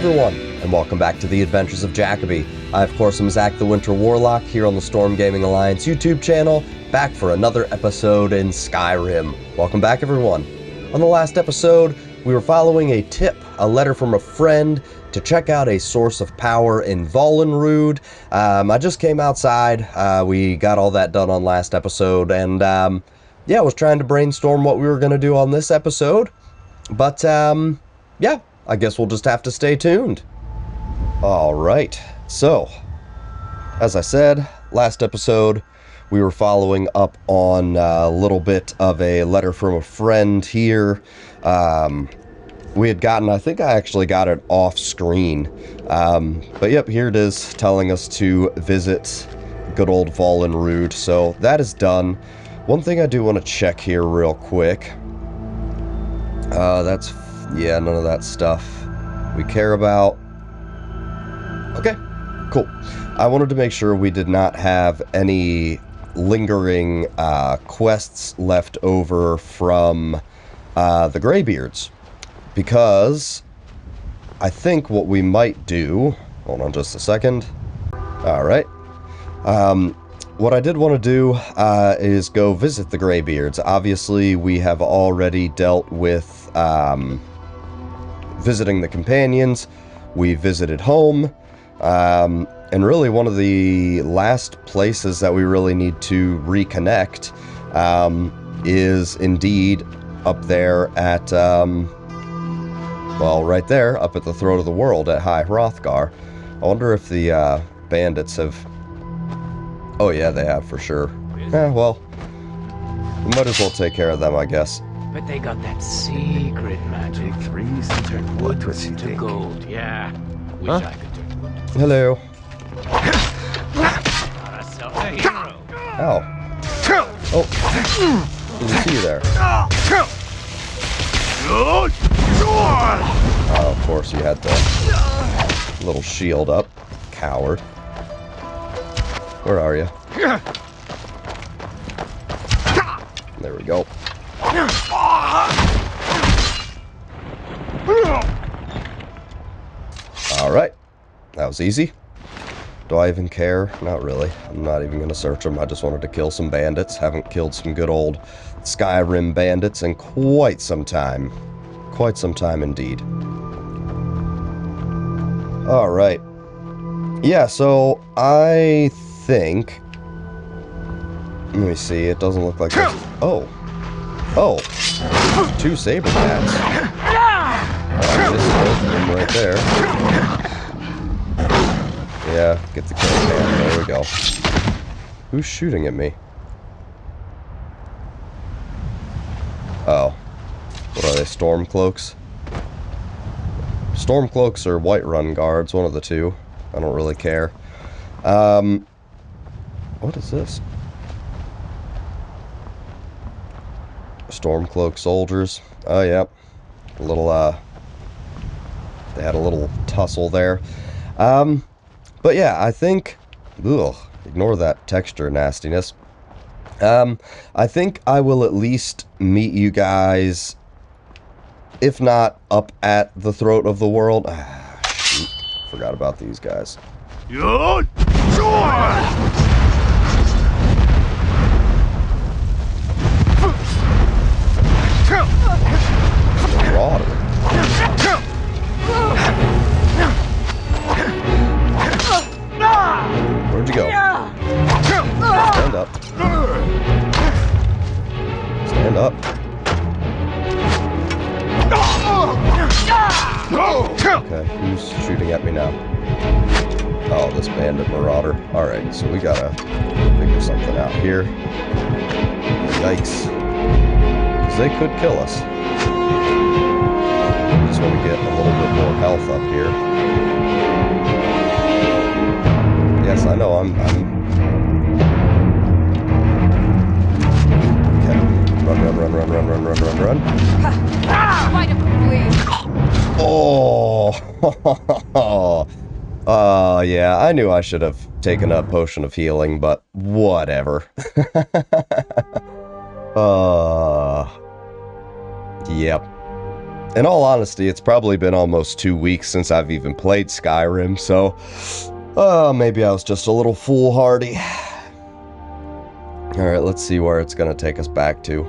everyone, and welcome back to the Adventures of Jacoby. I, of course, am Zach the Winter Warlock here on the Storm Gaming Alliance YouTube channel, back for another episode in Skyrim. Welcome back, everyone. On the last episode, we were following a tip, a letter from a friend, to check out a source of power in Vollenrude. I just came outside, we got all that done on last episode, and yeah, I was trying to brainstorm what we were going to do on this episode, but yeah, I guess we'll just have to stay tuned. Alright, so, as I said, last episode, we were following up on a little bit of a letter from a friend here. We had gotten, I think I actually got it off screen, but yep, here it is, telling us to visit good old Vollenrude, so that is done. One thing I do want to check here real quick, yeah, none of that stuff we care about. Okay, cool. I wanted to make sure we did not have any lingering quests left over from the Greybeards, because I think what we might do... Hold on just a second. Alright. What I did want to do is go visit the Greybeards. Obviously, we have already dealt with visiting the companions. We visited home. And really, one of the last places that we really need to reconnect is indeed up there at, well, right there, up at the throat of the world at High Hrothgar. I wonder if the bandits have... Oh yeah, they have for sure. Yeah, well, we might as well take care of them, I guess. But they got that secret magic. Trees turn wood to gold, yeah. Wish I could turn wood. Hello. Got ourselves a hero. Ow. Oh. Didn't see you there. Oh, of course you had the little shield up. Coward. Where are you? There we go. Alright. That was easy. Do I even care? Not really. I'm not even going to search them. I just wanted to kill some bandits. Haven't killed some good old Skyrim bandits in quite some time. Quite some time indeed. Alright. Yeah, so I think... Let me see. It doesn't look like there's... Oh. Oh. 2 saber cats. Just both of them right there. Yeah, get the kill cam. There we go. Who's shooting at me? Oh. What are they, Stormcloaks? Stormcloaks or Whiterun guards, one of the two. I don't really care. What is this? Stormcloak soldiers. Oh, yeah. A little, they had a little tussle there. But yeah, I think... Ugh, ignore that texture nastiness. I think I will at least meet you guys, if not up at the throat of the world. Ah, shoot. Forgot about these guys. Marauder. Where'd you go? Stand up. Stand up. Okay, who's shooting at me now? Oh, this bandit marauder. Alright, so we gotta figure something out here. Yikes. Because they could kill us. Just want to get a little bit more health up here. Yes, I know, I'm... Okay. Run. Why don't we please? Oh! Yeah, I knew I should have taken a potion of healing, but whatever. Yep. in all honesty, it's probably been almost 2 weeks since I've even played Skyrim, so maybe I was just a little foolhardy. Alright, let's see where it's gonna take us back to.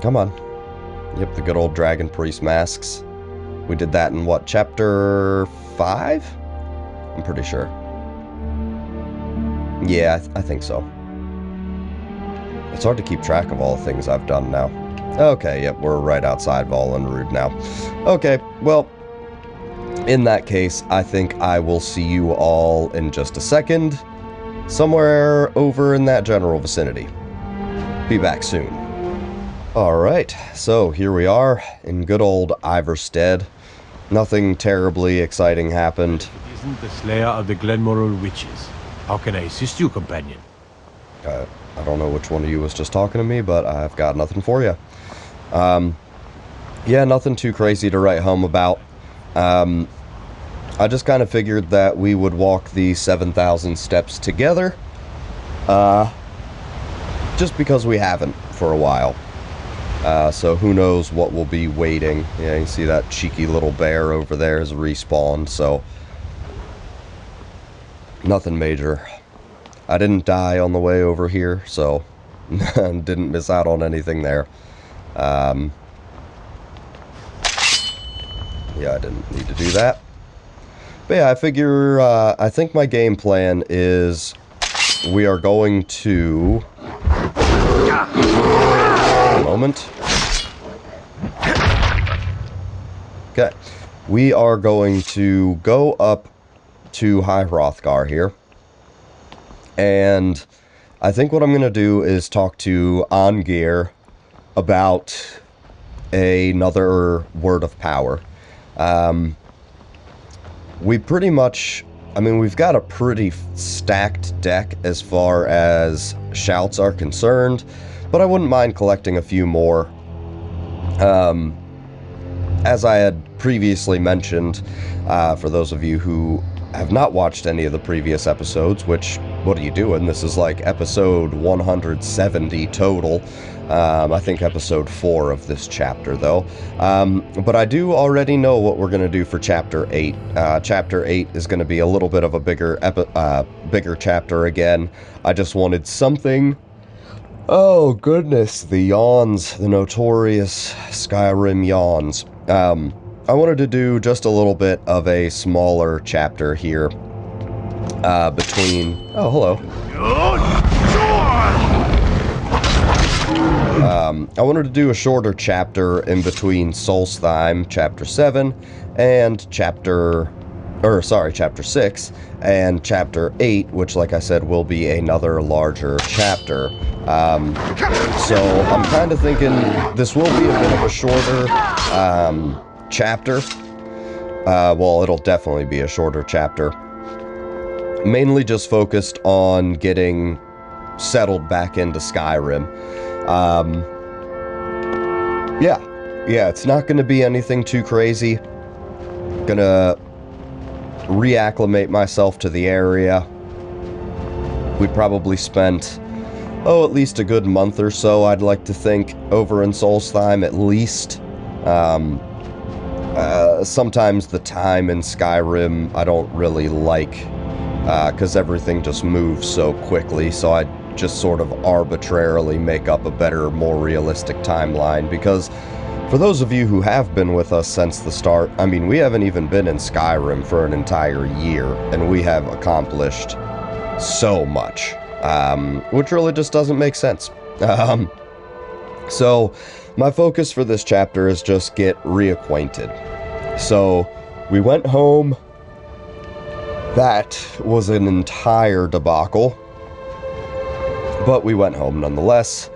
Come on. Yep, the good old Dragon Priest masks. We did that in what, chapter 5? I'm pretty sure. Yeah, I think so. It's hard to keep track of all the things I've done now. Okay, yep, we're right outside Vollenrud now. Okay, well, in that case, I think I will see you all in just a second. Somewhere over in that general vicinity. Be back soon. Alright, so here we are in good old Iverstead. Nothing terribly exciting happened. It isn't the slayer of the Glenmoral witches. How can I assist you, companion? I don't know which one of you was just talking to me, but I've got nothing for you. Yeah, nothing too crazy to write home about. I just kind of figured that we would walk the 7,000 steps together. Just because we haven't for a while. So who knows what will be waiting. Yeah, you see that cheeky little bear over there is respawned, so nothing major. I didn't die on the way over here, so didn't miss out on anything there. Yeah, I didn't need to do that. But yeah, I figure, I think my game plan is we are going to... A moment. Okay. We are going to go up to High Hrothgar here. And I think what I'm going to do is talk to Angir about another word of power. We pretty much, I mean, we've got a pretty stacked deck as far as shouts are concerned, but I wouldn't mind collecting a few more. As I had previously mentioned, for those of you who have not watched any of the previous episodes, which, what are you doing? This is like episode 170 total. I think episode 4 of this chapter, though. But I do already know what we're going to do for Chapter 8. Chapter 8 is going to be a little bit of a bigger chapter again. I just wanted something... Oh, goodness, the yawns, the notorious Skyrim yawns. I wanted to do just a little bit of a smaller chapter here, between... Oh, hello. I wanted to do a shorter chapter in between Solstheim, Chapter 7, and Chapter 6, and Chapter 8, which, like I said, will be another larger chapter. So I'm kind of thinking this will be a bit of a shorter chapter. Well, it'll definitely be a shorter chapter. Mainly just focused on getting settled back into Skyrim. Yeah, it's not going to be anything too crazy. Gonna reacclimate myself to the area. We probably spent, at least a good month or so, I'd like to think, over in Solstheim at least. Sometimes the time in Skyrim I don't really like, because everything just moves so quickly, so I just sort of arbitrarily make up a better, more realistic timeline, because for those of you who have been with us since the start, I mean, we haven't even been in Skyrim for an entire year, and we have accomplished so much, which really just doesn't make sense. So, my focus for this chapter is just get reacquainted. So, we went home. That was an entire debacle, but we went home nonetheless.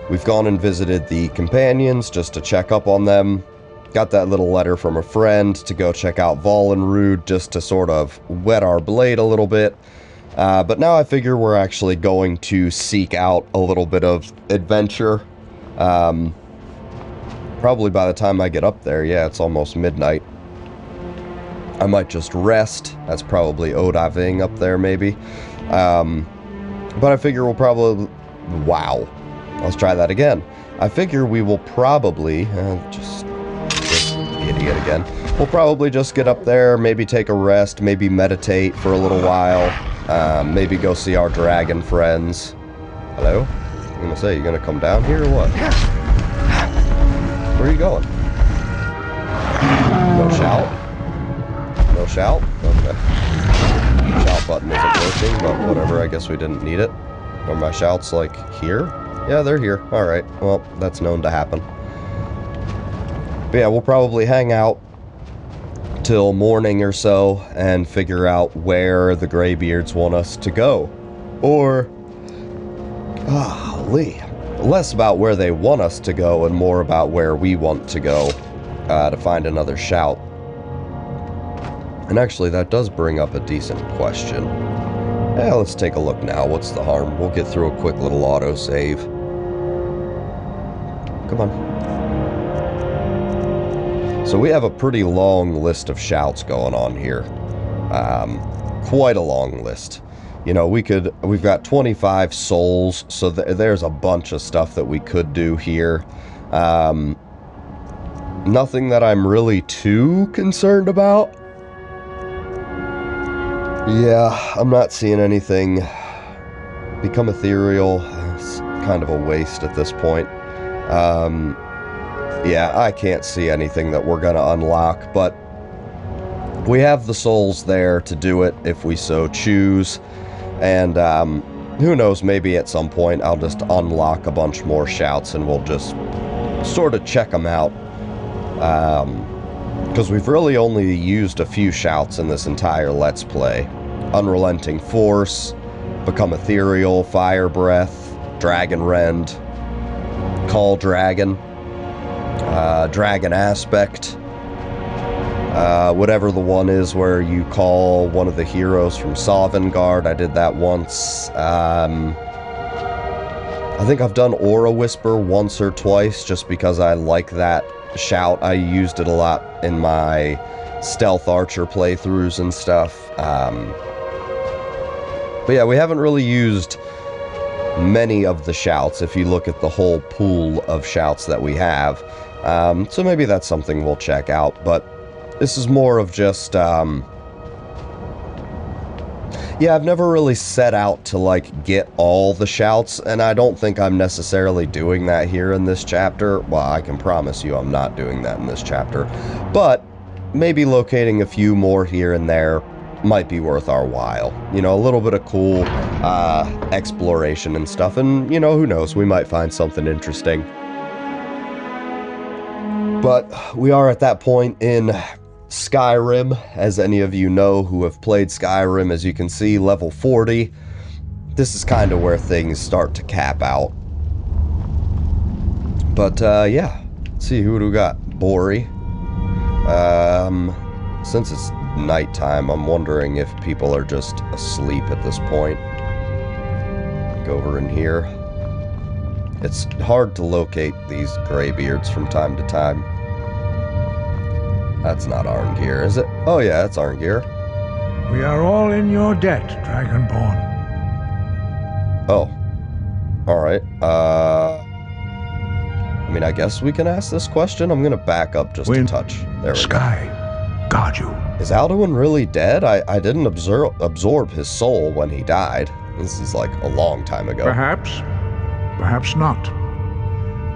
We've gone and visited the companions just to check up on them. Got that little letter from a friend to go check out Vollenrud just to sort of wet our blade a little bit. But now I figure we're actually going to seek out a little bit of adventure. Probably by the time I get up there, yeah, it's almost midnight. I might just rest. That's probably Odaving up there, maybe. But I figure we'll probably... Wow. Let's try that again. I figure we will probably, just idiot again. We'll probably just get up there, maybe take a rest, maybe meditate for a little while, maybe go see our dragon friends. Hello? I'm gonna say, you gonna come down here or what? Where are you going? No shout? No shout? Okay. Shout button isn't working, but whatever, I guess we didn't need it. Are my shouts, like, here? Yeah, they're here. Alright, well, that's known to happen. But yeah, we'll probably hang out till morning or so and figure out where the Greybeards want us to go. Or, less about where they want us to go and more about where we want to go to find another shout. And actually, that does bring up a decent question. Yeah, let's take a look now. What's the harm? We'll get through a quick little autosave. Come on. So we have a pretty long list of shouts going on here. Quite a long list. You know, we've got 25 souls, so there's a bunch of stuff that we could do here. Nothing that I'm really too concerned about. Yeah, I'm not seeing anything. Become ethereal. It's kind of a waste at this point. Yeah, I can't see anything that we're gonna unlock, but we have the souls there to do it if we so choose. And who knows, maybe at some point I'll just unlock a bunch more shouts and we'll just sort of check them out. Because we've really only used a few shouts in this entire Let's Play. Unrelenting Force, Become Ethereal, Fire Breath, Dragon Rend, Call Dragon, Dragon Aspect, whatever the one is where you call one of the heroes from Sovngarde. I did that once. I think I've done Aura Whisper once or twice just because I like that shout. I used it a lot in my Stealth Archer playthroughs and stuff. But yeah, we haven't really used many of the shouts if you look at the whole pool of shouts that we have. So maybe that's something we'll check out, but this is more of just, yeah, I've never really set out to, like, get all the shouts, and I don't think I'm necessarily doing that here in this chapter. Well, I can promise you I'm not doing that in this chapter, but maybe locating a few more here and there might be worth our while. You know, a little bit of cool exploration and stuff, and, you know, who knows, we might find something interesting. But we are at that point in Skyrim, as any of you know who have played Skyrim. As you can see, level 40. This is kind of where things start to cap out. But, yeah. Let's see, who do we got? Bori. Since it's nighttime, I'm wondering if people are just asleep at this point. Go over in here. It's hard to locate these Greybeards from time to time. That's not Arngir, is it? Oh yeah, it's Arngir. We are all in your debt, Dragonborn. Oh. Alright, I mean, I guess we can ask this question. I'm gonna back up just a touch. There we go. Sky, guard you. Is Alduin really dead? I didn't absorb his soul when he died. This is like a long time ago. Perhaps. Perhaps not.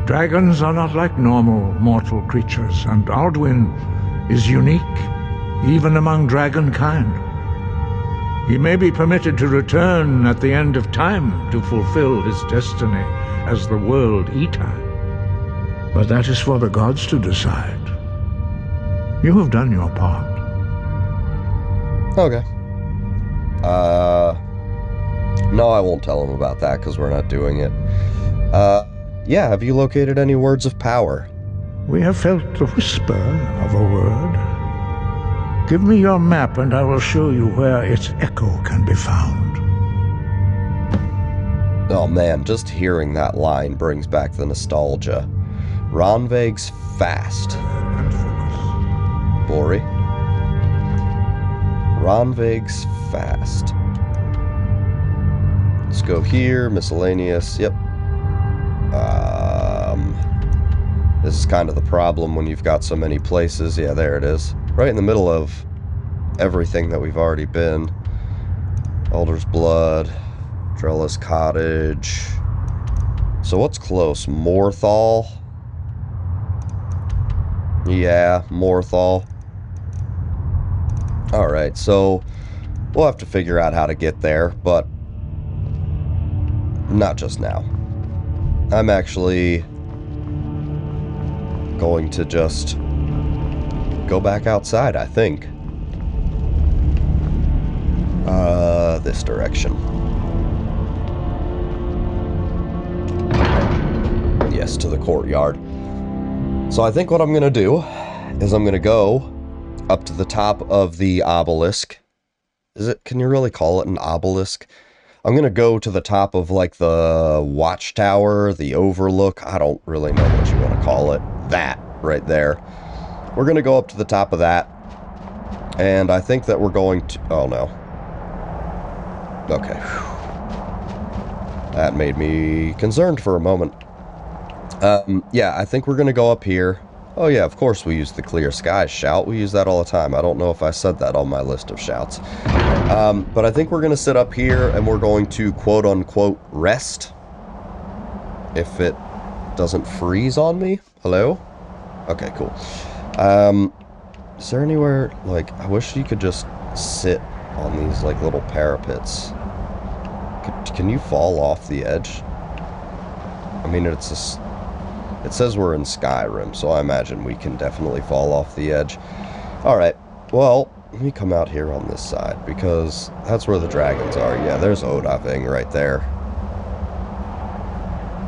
Dragons are not like normal mortal creatures, and Alduin is unique, even among dragon kind. He may be permitted to return at the end of time to fulfill his destiny as the World Eater. But that is for the gods to decide. You have done your part. Okay. No, I won't tell him about that because we're not doing it. Yeah, have you located any words of power? We have felt the whisper of a word. Give me your map and I will show you where its echo can be found. Oh man, just hearing that line brings back the nostalgia. Ronveg's Fast. And focus. Bori. Ronveg's Fast. Let's go here, miscellaneous, yep. This is kind of the problem when you've got so many places. Yeah, there it is. Right in the middle of everything that we've already been. Elder's Blood, Drella's Cottage. So what's close? Morthal? Yeah, Morthal. Alright, so we'll have to figure out how to get there, but not just now. I'm actually going to just go back outside, I think. This direction. Yes, to the courtyard. So I think what I'm going to do is I'm going to go up to the top of the obelisk. Can you really call it an obelisk? I'm going to go to the top of, like, the watchtower, the overlook. I don't really know what you want to call it. That, right there. We're going to go up to the top of that. And I think that we're going to... Oh, no. Okay. That made me concerned for a moment. Yeah, I think we're going to go up here. Oh, yeah, of course we use the clear skies shout. We use that all the time. I don't know if I said that on my list of shouts. But I think we're going to sit up here and we're going to quote-unquote rest. If it doesn't freeze on me. Hello? Okay, cool. Is there anywhere, like, I wish you could just sit on these, like, little parapets. Can you fall off the edge? I mean, it says we're in Skyrim, so I imagine we can definitely fall off the edge. Alright, well, let me come out here on this side, because that's where the dragons are. Yeah, there's Odaving right there.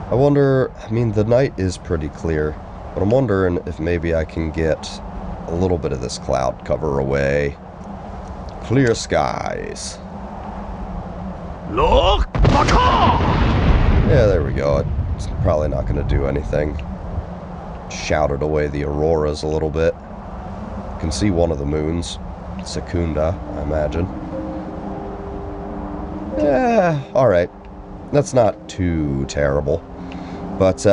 I wonder, I mean, the night is pretty clear, but I'm wondering if maybe I can get a little bit of this cloud cover away. Clear skies. Look! Yeah, there we go. It's probably not going to do anything. Shouted away the auroras a little bit. You can see one of the moons. Secunda, I imagine. Yeah, alright. That's not too terrible. But,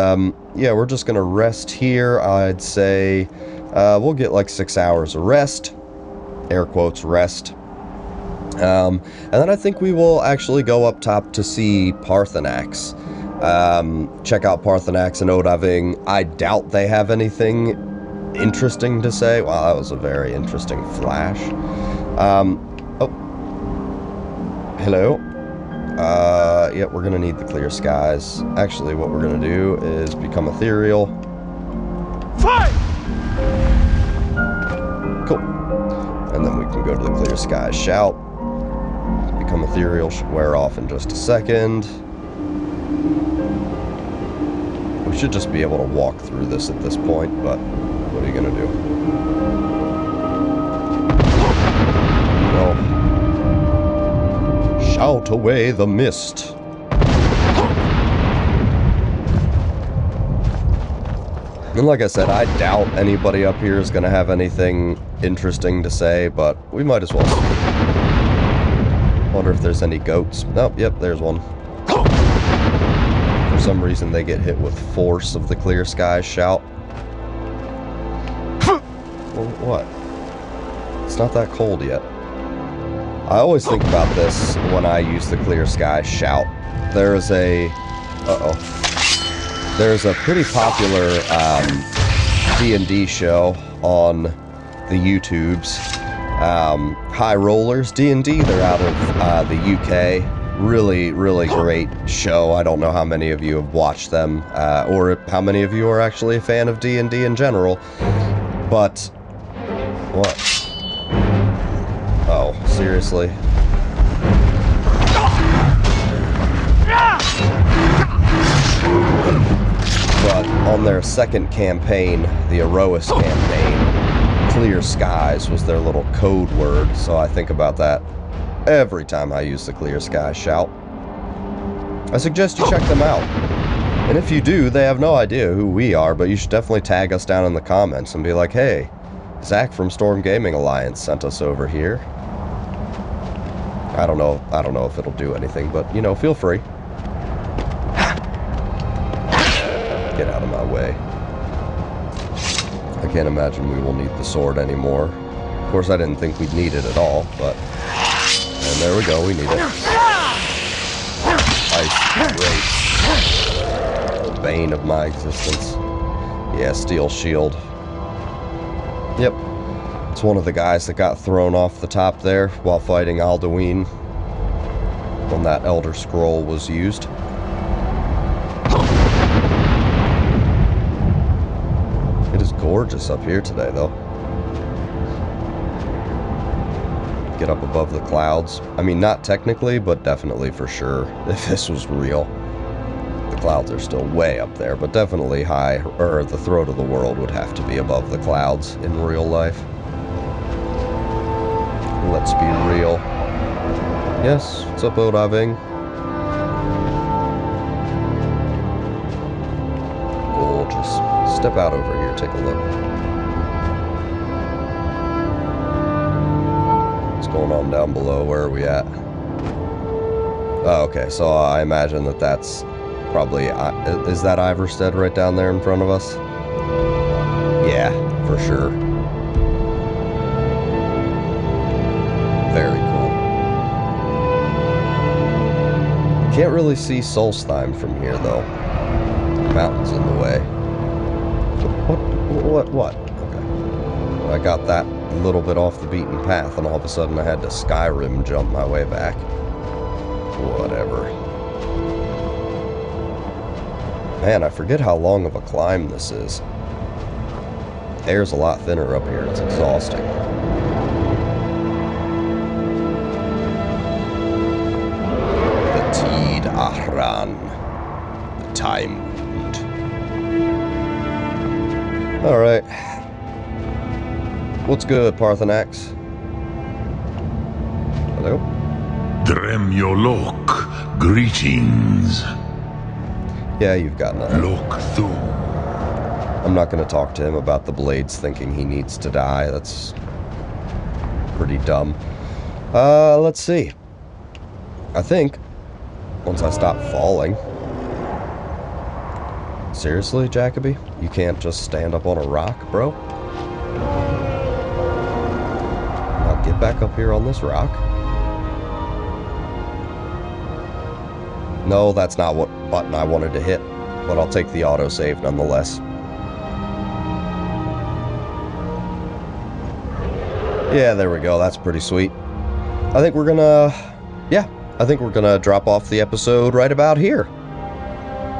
yeah, we're just going to rest here. I'd say we'll get like 6 hours of rest. Air quotes, rest. And then I think we will actually go up top to see Parthenax. Check out Parthenax and Odaving. I doubt they have anything interesting to say. Wow, that was a very interesting flash. Oh. Hello. Yeah, we're gonna need the clear skies. Actually, what we're gonna do is become ethereal. Fight! Cool. And then we can go to the clear skies shout. Become ethereal should wear off in just a second. We should just be able to walk through this at this point, but what are you gonna do? Well, shout away the mist. And like I said, I doubt anybody up here is gonna have anything interesting to say, but we might as well see. Wonder if there's any goats. Nope, yep, there's one. For some reason they get hit with force of the clear skies shout. Well, what? It's not that cold yet. I always think about this when I use the clear skies shout. There's a... There's a pretty popular D&D show on the YouTubes. High Rollers D&D. They're out of the UK. Really, really great show. I don't know how many of you have watched them, or how many of you are actually a fan of D&D in general. But what? Oh, seriously? But on their second campaign, the Erois campaign, Clear Skies was their little code word, so I think about that every time I use the Clear Skies shout. I suggest you check them out. And if you do, they have no idea who we are, but you should definitely tag us down in the comments and be like, hey, Zach from Storm Gaming Alliance sent us over here. I don't know if it'll do anything, but, you know, feel free. Get out of my way. I can't imagine we will need the sword anymore. Of course, I didn't think we'd need it at all, but... And there we go, we need it. Ice Wraith. The bane of my existence. Yeah, steel shield. Yep. It's one of the guys that got thrown off the top there while fighting Alduin when that Elder Scroll was used. It is gorgeous up here today, though. Get up above the clouds. I mean, not technically, but definitely for sure. If this was real. The clouds are still way up there, but definitely high, or the throat of the world would have to be above the clouds in real life. Let's be real. Yes, what's up, Odaving? Gorgeous. Step out over here, take a look. Going on down below. Where are we at? Oh, okay, so I imagine that that's probably... is that Iverstead right down there in front of us? Yeah, for sure. Very cool. Can't really see Solstheim from here, though. Mountain's in the way. What? Okay. I got that a little bit off the beaten path, and all of a sudden I had to Skyrim jump my way back. Whatever. Man, I forget how long of a climb this is. Air's a lot thinner up here. It's exhausting. The Tid Ahran. The Time Wound. Alright. What's good, Parthenax? Hello? Dremyolok, greetings. Yeah, you've got nothing. Lok Thu. I'm not going to talk to him about the blades thinking he needs to die. That's pretty dumb. Let's see. I think once I stop falling... Seriously, Jacoby? You can't just stand up on a rock, bro? Get back up here on this rock. No, that's not what button I wanted to hit, but I'll take the autosave nonetheless. Yeah, there we go. That's pretty sweet. I think we're gonna... Yeah, I think we're gonna drop off the episode right about here.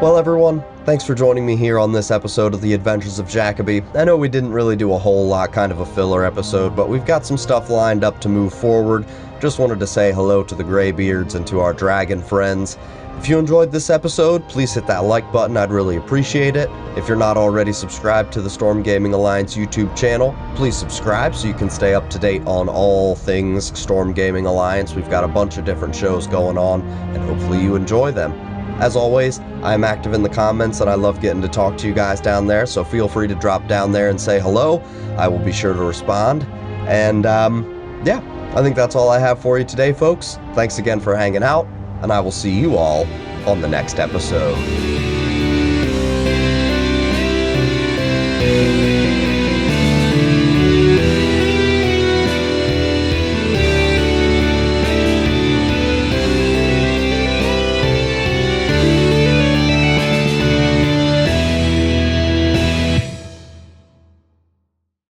Well, everyone, thanks for joining me here on this episode of The Adventures of Jacoby. I know we didn't really do a whole lot, kind of a filler episode, but we've got some stuff lined up to move forward. Just wanted to say hello to the Greybeards and to our dragon friends. If you enjoyed this episode, please hit that like button, I'd really appreciate it. If you're not already subscribed to the Storm Gaming Alliance YouTube channel, please subscribe so you can stay up to date on all things Storm Gaming Alliance. We've got a bunch of different shows going on, and hopefully you enjoy them. As always, I'm active in the comments and I love getting to talk to you guys down there, so feel free to drop down there and say hello. I will be sure to respond. And yeah, I think that's all I have for you today, folks. Thanks again for hanging out, and I will see you all on the next episode.